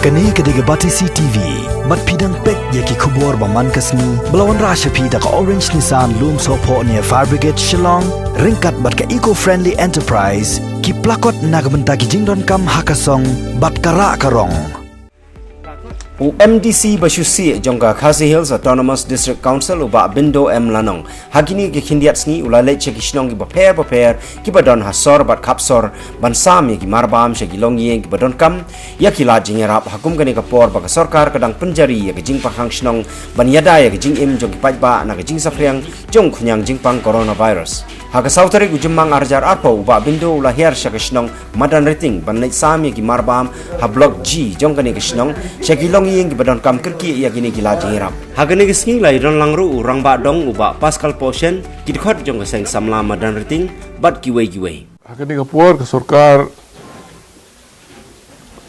Kani kediga Batisi TV, mat pidang pek yaki kubur baman kasni, belawan rasha pida ka Orange Nissan Loom Sopo near Fire Brigade Shillong, ringkat bat ka eco-friendly enterprise, ki plakot nagbenta ki jingdon kam hakasong, bat kara karong. MDC Basusi jongka Khasi Hills Autonomous District Council uba Bindo M Lanong hagini ki kindiat sni ulale chekishnong ki baper ki badon hasor bat kapsor bansam ki marbam shegi longi ki badon kam yakila jingerap hakum kani kapor ba sarkar kadang penjari ya ki jing pakhang shnong ban yada ya ki jing im jong ki pajba na ki jing safriang jong khunyang jing pang coronavirus haga sautari gujumang arjar arpo uba Bindo ulahir shakishnong madan rating ban lek sam ki marbam ha block G jong kani kishnong shegi longi yang badon kam kerki ya gini gila jingiram hagani gisni lai don langru urang ba dong uba Pascal Potion kidkhot jong seng samla madan rating bat giwe hagani kapur ke sarkar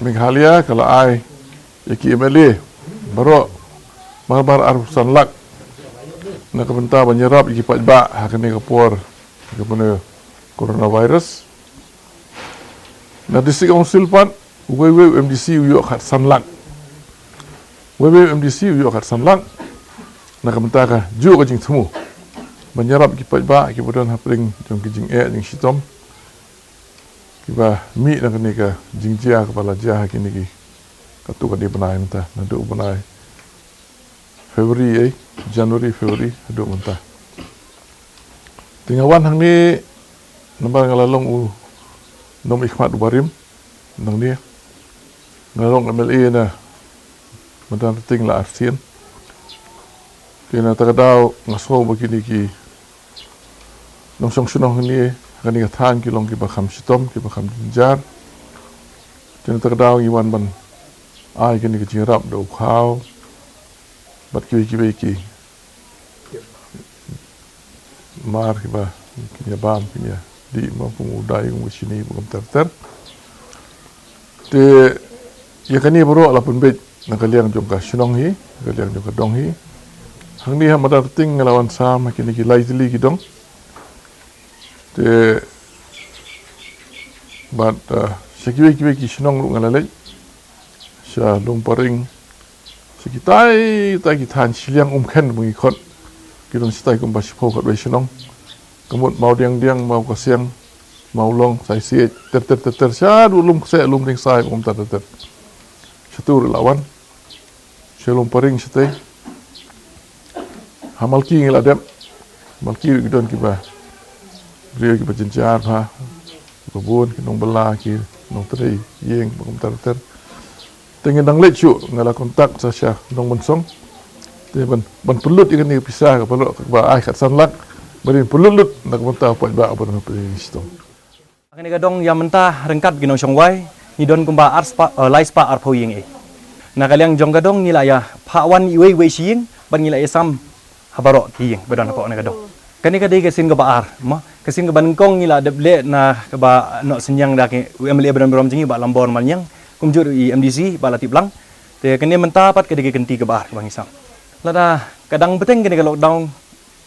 Meghalaya kalau ai yaki MLA baro marbar arbusan lak na kabenta banyerap iki pajba hagani kapur kepada coronavirus na district council pan wewe MDC uyo khat sanlak wewe MDC uyo khat sanlak na kabenta ka ju ka jing thumu banyerap ki pajba ki bodon hapring jong ki jing jing sitom ki ba mi na kani ka jing jia kepala jia kini ki katu ka di benai menta na du benai Februari Januari Februari du menta tingawan hang ni nambah ngalalong nom ikhmat ubarim nang ni ngalong MLA na madan ting la arsian kena takadaw ngaso begini ki nong song sunong ni kani kathan ki long ki bakham sitom ki bakham jar kena takadaw iwan ban ai kini ki jirap do khao bat ki mar ki ba ki bam ki di mampu udai ngu sini bukan terter te ya kani bro ala pun bet nakaliang jong ka sinong hi nakaliang jong ka dong hi hang ni hamada ting ngelawan sam kini ki lightly ki dong te bat sekiwe ki sinong lu ngalale sha lung paring sekitai ta ki than siliang khen mungi khot ki dong sitai kum ba sipo ka be sinong kemut mau diang mau kasiang mau long sai si ter sya lum se lum ring sai ter satu lawan selum paring sete hamalki ngeladem malki gidon kiba beliau kiba jenjar ha kebun kinong bela ki nong teri yeng ter tengen dang lechu ngala kontak sa sya nong mensong te ban pelut ikan ni pisah ka pelut ba ai kat sanlak beri pelut nak mentah pot ba apa nak pergi situ kani gadong yang mentah rengkat ginong songwai ni don kumba ars pa lais pa arpo yeng na kaliang jong gadong nila ya pawan iwe sing ban nila sam habaro ki yeng badon apa na gadong kani kadai kesin ga baar ma kesin ga bangkong nila deble na ba no senyang da ke MLA badan berom jingi ba lambor manyang kumjur i MDC ba latip lang te kani mentah pat kadai genti ga baar bang isam lada kadang beteng kani ga lockdown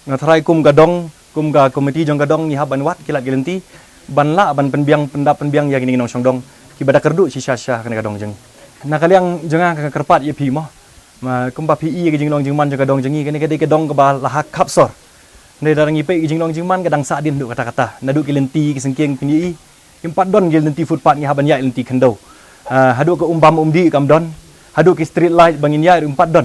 ngatrai kum gadong kum ga komiti jong gadong ni haban wat kilat gelenti ban la ban penbiang pendap penbiang ya gini nong songdong ki bada kerdu si syah kana gadong jeng na kaliang jenga ka kerpat ye pi mo ma kum ba PE ke jing long jing man jong gadong jengi kani kade gadong ke ba lahak kapsor ne darang ipe jing long jing man kadang sa din du kata-kata na du gelenti ki sengkeng pini impat don gelenti footpath ni haban ya lenti kendo hadu ke umbam umdi kam don hadu ki street light bangin ya impat don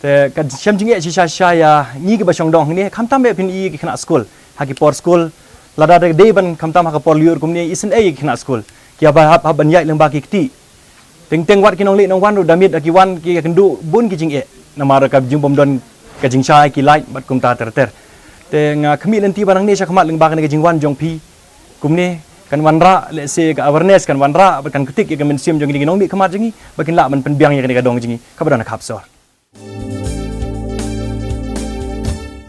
te kad syam jingi si syah ya ni ke ba songdong ni kam tambe pini ki kena school haki por school lada de ban kam tam ha por liur kumni isen ki kena school ki ba haban ya leng ba ki ti teng wat kinong li nong wan ru damit aki wan ki kendu bun ki jing namara ka jing bom don ka jing chai ki light bat kum ta ter te nga khmi lenti barang ni sha khmat leng ba ka jing wan jong pi kumni kan wan ra le se ka awareness kan wan ra kan ketik ya kan mensiam jong ni nong mi khmat jingi bakin la man pen biang ya kan ka dong jingi ka badana khap sor